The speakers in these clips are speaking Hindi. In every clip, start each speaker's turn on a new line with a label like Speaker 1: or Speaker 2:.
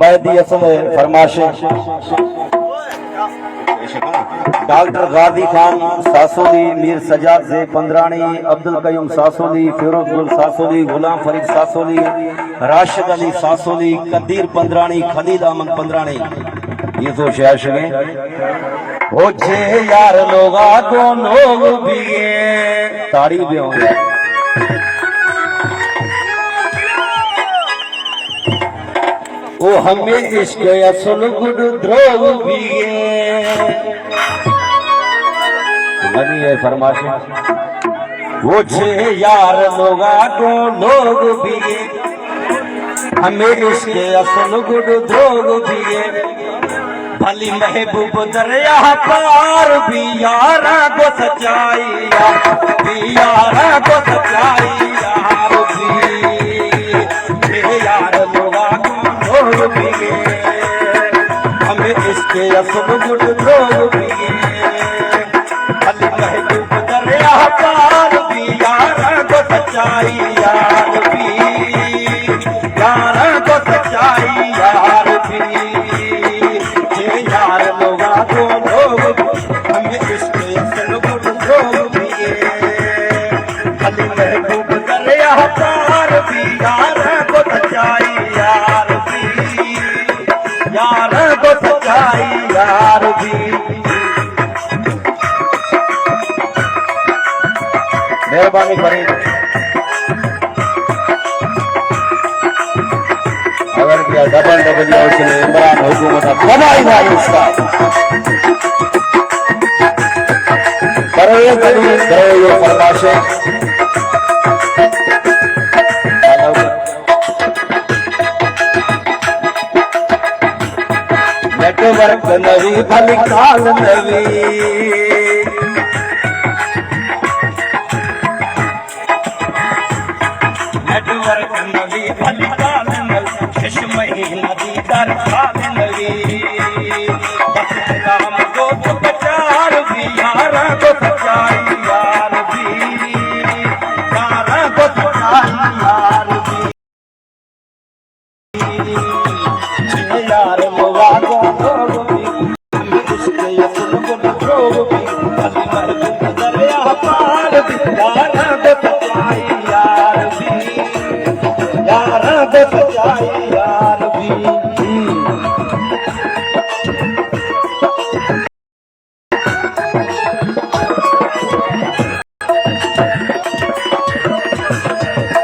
Speaker 1: मैदी असल फरमाइशें डॉक्टर गाजी खान सासोली, मीर सजाद ज़े पंद्रानी, अब्दुल कयूम सासोली, फिरोज गुल सासोली, गुलाम फरीद सासोली, राशिद अली सासोली, कदीर पंद्रानी, खलील अहमद पंद्रानी। ये तो शायर शगे हो जे यार लोगा को लोग भी ताड़ी भी होंगे। ओ हमें इश्क असल गुड द्रोग भी बनी है फरमाइश। वो छे यार लोगा को लोग भी हमें इश्क असल गुड द्रोग भी भली महबूब दरिया पार भी यारा को सच्चाई भी यारा को सच्चाई यार भी यार लोगा को लोग भी हमें इसके असल गुड लोग भी भली महबूब दरिया पार भी यारा को सच्चाई यार भी यारा को सच्चाई यार भी यार लोगा को लोग हमें इसके असल गुड लोग भी भली महबूब दरिया पार भी यारा को सच्चाई यार भी यारा को सच्चाई यार भी। मेहरबानी करें अगर क्या डबल डबल उसने इमरान हुकूमत बनाई ना उसका करो ये फरमाइशें नेटवर्क नवी भली काल नवी नेटवर्क नवी भली काल नवी महीना दी दर काल नवी बस नाम को तो प्रचार भी यारा को सच्चाई यार भी यारा को सच्चाई यार भी यार लोगा को लोग भी इसके असल गुड लोग भी भली महबूब दरिया पार भी यारा को सच्चाई यार भी यारा को सच्चाई यार भी।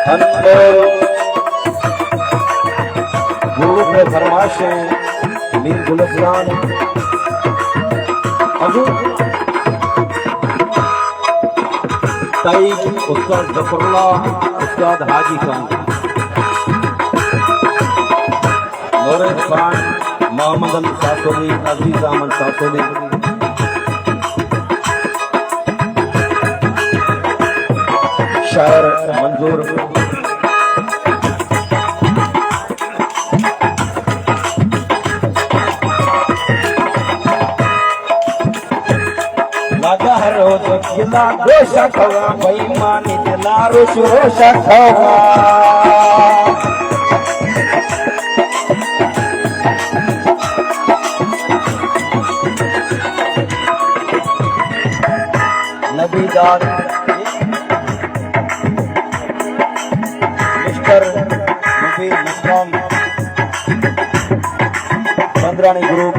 Speaker 1: हम ग्रुप में फरमाइशें मीर गुलस्तान अबू तईब उस्ताद जफरुल्लाह उस्ताद हाजी खान नूर खान मोहम्मद अली सासोली अजीज अहमद सासोली शायर मंजूर रोज किला गोशा खवा बेईमानी दिला रोश रोशा खवा नबीदार मिस्टर नबी मुस्लिम पंद्रानी ग्रुप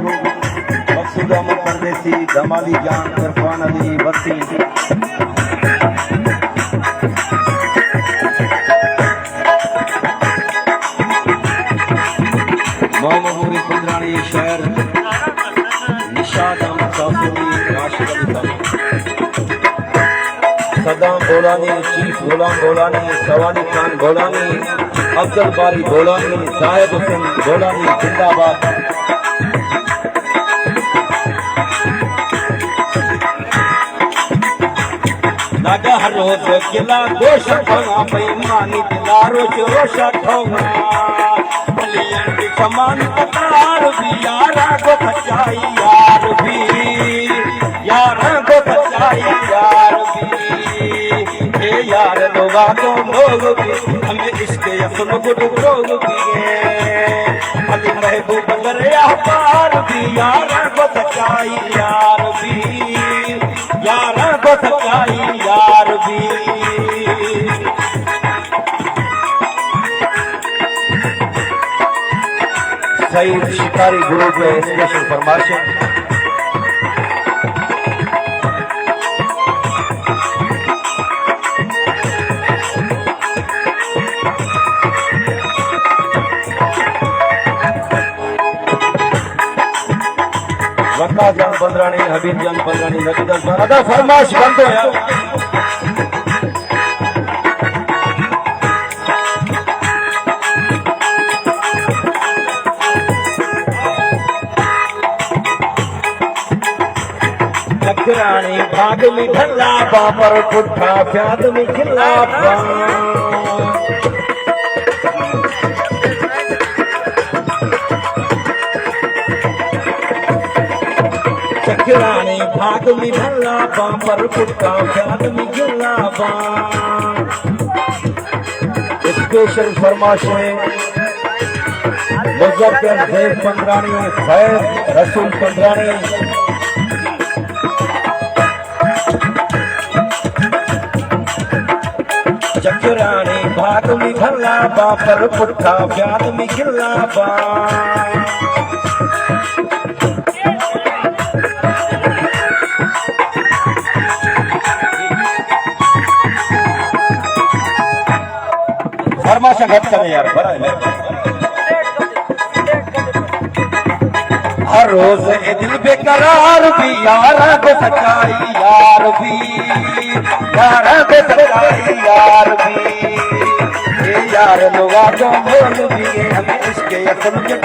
Speaker 1: मकसूद अहमद परदेसी दमाली जान इरफान अली वसी मोहम्मद पंद्रानी शहर निशाद अहमद सासोली राशिद अली सदाम गोलानी चीफ गुलाम गोलानी सवानी खान गोलानी अब्दुल बारी गोलानी साहिब हुसैन गोलानी जिंदाबाद। लागा हर रोज किला गोश खवा बेईमानी दिला रोज रोशा खवा भलियन की समान कतार भी यारा को सच्चाई यार भी यारा को सच्चाई यार भी यार लोगा को लोग भी हमें इसके असल गुड लोग भी भली महबूब यार को सच्चाई यार भी, यार को सच्चाई यार भी। सईद शिकारी ग्रुप में स्पेशल फरमाइश। वक्का जान पंद्रानी, हबीब जान पंद्रानी, नबीदास जान अदा फरमाइश बंद हो यार। चक्राणी भाग में ढल्ला बापर पुट्ठा प्याद में खिल्ला चक्राणी भाग में ढल्ला बापर पुट्ठा प्याद में खिल्ला। स्पेशल फरमाइश में मुजफ्फर ज़ैब पंद्रानी, फैज रसूल पंद्रानी। चक्राणी भाग में ढल्ला बापर पुट्ठा प्याद में खिल्ला फरमाइश घट करे यार बड़ा। हर रोज ए दिल बेकरार भी यार को सच्चाई यार भी, यार को सच्चाई यार भी। ये यार लोग बोल भी हमें इसके असल में